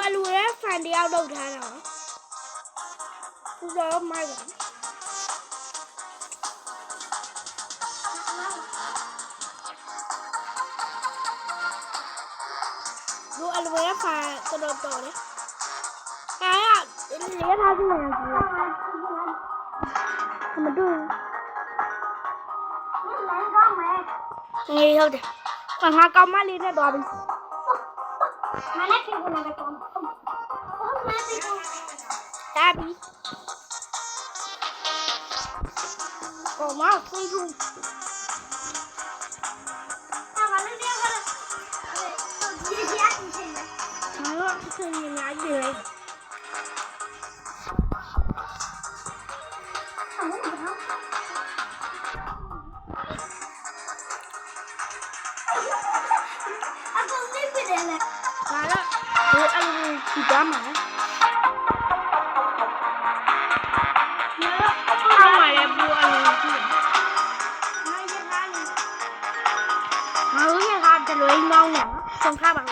အလူရဲ့ဖန်တယောက်လောက်ထားတာသူတော့မိုက်ပါดูอลูเวฟาตัวโตเลยไอ้อะเลี้ยท่าที่ไหนกูมาดูนี่เขาเดี๋ยวก่อนหาเกามาลีเนี่ยตัวเป็นมาแล้วที่กูนั่งกับกอมตาบีก็มาคุยดูคือยังไงเลยมาแล้วดูอะไรสีดำไหมทำอะไรบัวอะไรที่ไม่ใช่ท่านมารู้ยังคะจะเลยมองเนี่ยตรงข้ามแบบ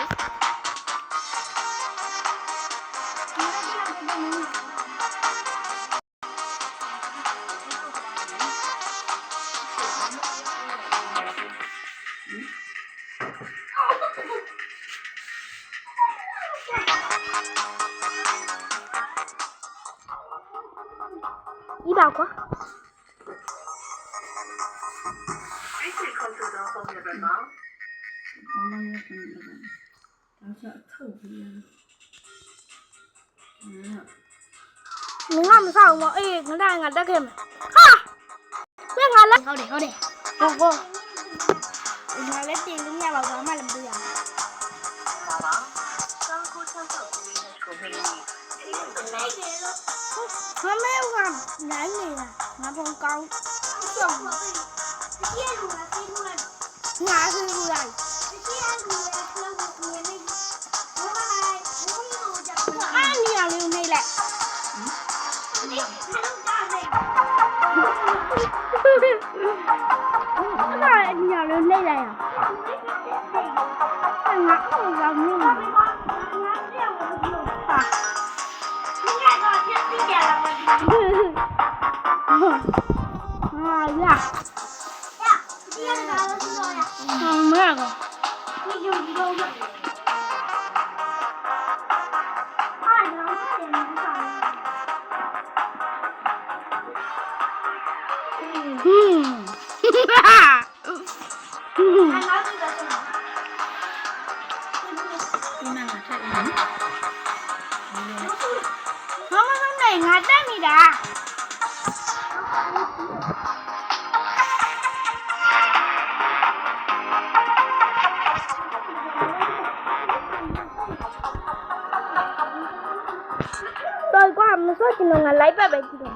一百块。你看没上我哎，我带俺带开没？哈，别俺来。好的好的，我俺来订东家老板买了不呀？我没有啊，男女啊，俺从高，俺是不然。俺你要留你来。那你要留你来呀？俺不要你了。啊呀！没那个。哈哈。ငါတက်နေတာတော်ကွာမစောချင်တော့ငါလိုက်ပတ်ပဲကြည့်တော့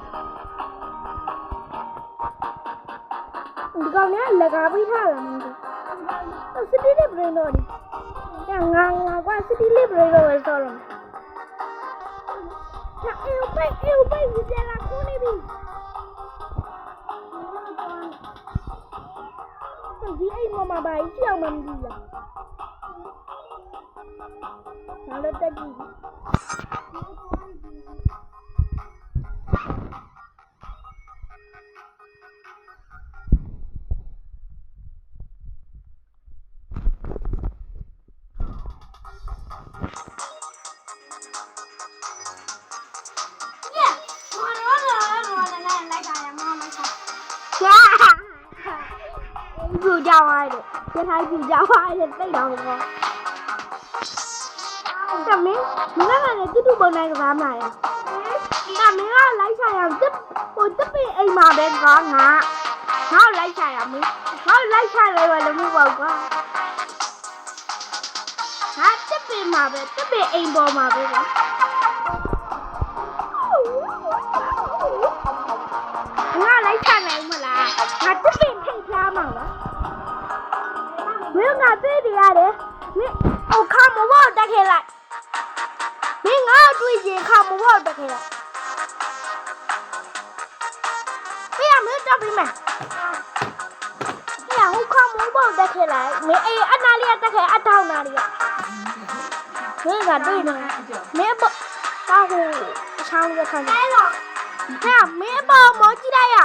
ဒီကောင်နဲ့လက်ကားပြီးထားလာမှန်းစတီးလေးဘရင်းတော့ဒီငါကွာစတီးလေးဘရင်းတော့ပဲစောတော့eu pai, dizer lá com ele. Eu vi aí mama bai, se eu não dia. Kalau tadi. Dù giàu ai được, cái hai dù giàu ai thì tay đầu rồi. Cảm miếng, nó là cái đu bờ này của làm này à? Cảm miếng lấy xài làm tiếp, ôi tiếp đi ai mà bên con hả? Nó lấy xài làm miếng, nó lấy xài lại rồi là mua bờ quá. Hả? Tiếp đi mà bên, tiếp đi ai bờ mà bên đó. Nó lấy xài này mà là, nó tiếp đi thay ra mà đó. မင်းငါတွေ့နေရတယ်မင်းခါမဘောတက်ခဲ့လိုက်မင်းငါတွေ့ရင်ခါမဘောတက်ခဲ့လိုက်ဖေးမင်းတက်ပြီမယ်ဖေးဟိုခါမဘောတက်ခဲ့လိုက်မင်းအေးအနာလေးတက်ခဲ့အထောက်နာလေး မင်းကတွေ့နေမင်းပေါ့ဟာဟိုအချောင်းရခံနေဟာမင်းပေါ့မောကြည့်လိုက်ရ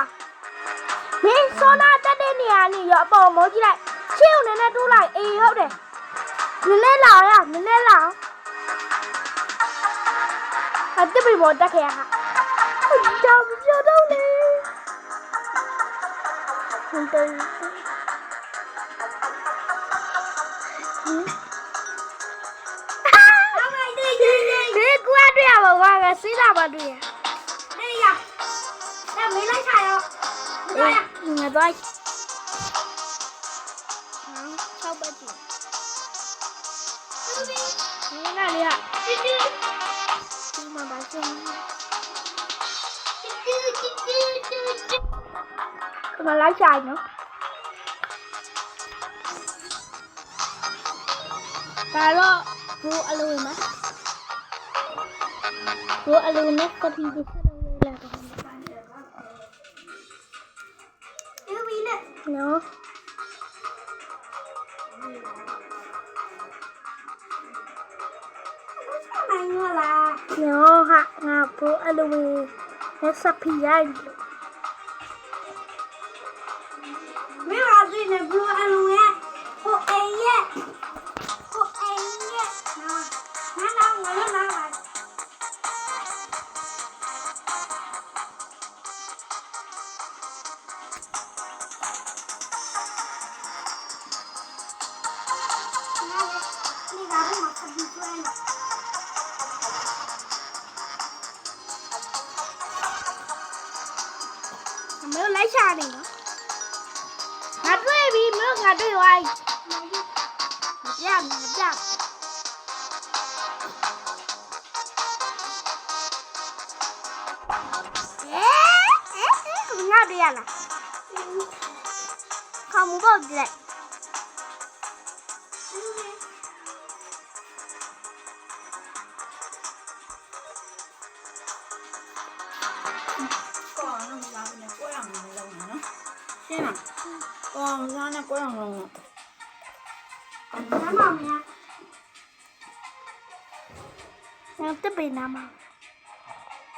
မင်းစောနာတက်တဲ့နေရာနေရအပေါ်မောကြည့်လိုက်ရှင်းဦးနည်းနည်းတိုးလိုက်အေးဟုတ်တယ်နည်းနည်းလာရနည်းနည်းလာအတက်ပြီမောတက်ခဲ့ရဟာကြောင်ပြောတော့လေဟန်တယ်ဒီကွာတွေ့ရပါကွာစီးလာပါတွေ့ရနေရဒါမင်းလိုက်ချာရောငါတော့ဆောက်ပါကြည့်ဒီနာလေးဟာဒီမှာပါစမ်းခမလိုက်ချာနော်ဒါတော့ဘူအလုံးမှာဘူအလုံးနဲ့ကတိဒီဆက်တော့လာတော့ဒီဝီနဲ့နော်နော်ဟာငါဘူအလုံးနဲ့စပီရိုင်းမင်းအစင်းနဲ့ဘူအလုံးရဲ့ဟိုအိမ်ရဲ့နာငါလည်းနာပါမင်းလိုက်ချနေနော်ငါတွေ့ပြီမင်းငါတွေ့ဝိုင်းမပြတ်ငါတွေ့ရလားခေါင်းမပေါက်ကြည့်ကောင်းစားနဲ့ကိုယ်အောင်လုံး နားမမလားငါတက်ပေနားမဘ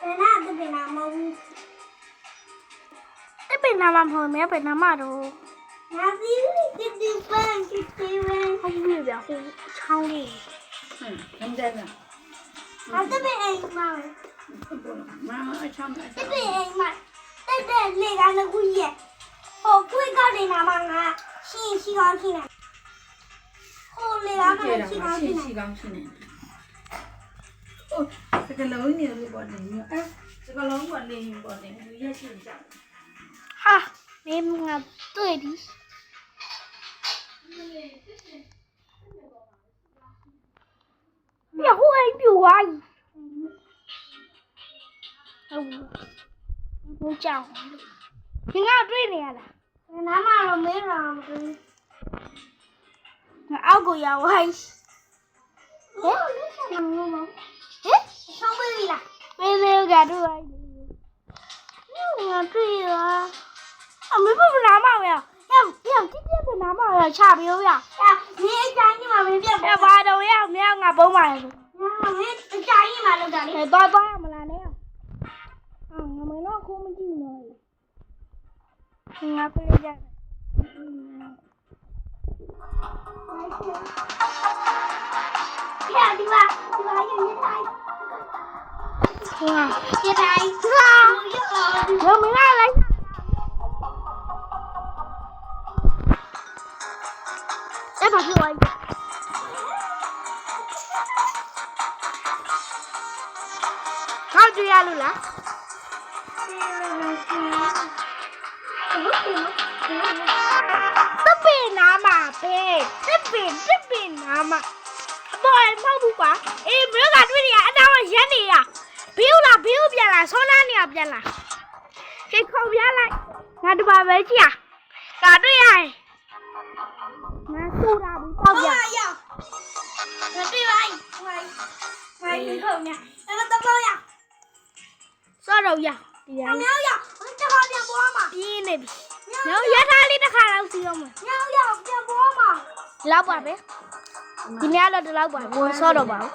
ယ်နာတက်ပေနားမဟုတ်တက်ပေနားမမဟုတ်မဲပေနားမတော့ငါစီးတီပန်းတီဝဲဟုတ်ပြီဗျာဟိုချောင်းလေးဟမ်တယ်လားငါတက်ပေအိမ်မှာမအချမ်းတယ် တက်ပေအိမ်မှာတက်လေကလည်းကူရဲ့ဟိုကွေးကနေနားမှာငါရှိကောင်းရှိနေဟိုလေကလည်းရှိကောင်းရှိနေရှိကောင်းရှိနေအိုးစကလုံးနေလို့ပေါ်နေအဲစကလုံးပေါ်နေပေါ်နေလူရရှိကြဟာမင်းငါတွေ့ပြီပြဟိုအိမ်ပြူဝိုင်းဟုတ်ကြောင်ဒီငါတွေ့နေရလားနားမတော့မင်းတော့မတွေ့ငါအောက်ကိုရောက်ဝိုင်းဟဲ့ဆောင်းပေးပြီလားပေးသေးကတွေ့ဝိုင်းငါတွေ့ရအမေဘယ်နားမလဲညတိတိကနားမရချပြီးရောမင်းအကြိုင်းကြီးမှာမင်းပြတ်ပါတော့ရမင်းငါပုံးပါလေမင်းအကြိုင်းကြီးမှာလောက်တာလေသွားရမလားနဲ့ငါမင်းတော့ခုမကြည့်နော်ငါပြေးကြဒီမှာရရထိုင်ရထိုင်ဟာမင်းလိုက်အဲ့ဘာဖြစ်သွားလဲဟောကြည့်ရလို့လားတပင်းနာမပဲတပင်းနာမအပေါ်မဟုတ်ဘူးကွာအေးမြို့ကတွေ့ရအတောင်ရက်နေရဘေးလားဘေးပြန်လာဆောနာနေရပြန်လာဟေးခေါ်ပြလိုက်ငါတပါပဲကြည့်ငါတွေ့ရငါဆိုတာဘူးတောက်ပြငါတွေ့ပါငါခုံညာအဲ့တော့တော့ရစောတော့ရဒီရမြောက်ရတစ်ခါပြန်ပေါ်မှာပြင်းနေပြီမြောက်ရထားလေးတစ်ခါလောက်စီးအောင်မမြောက်ရပြန်ပေါ်မှာလောက်ပါပဲဒီနေ့တော့ဒီလောက်ပါဘူးစောတော့ပါဘူး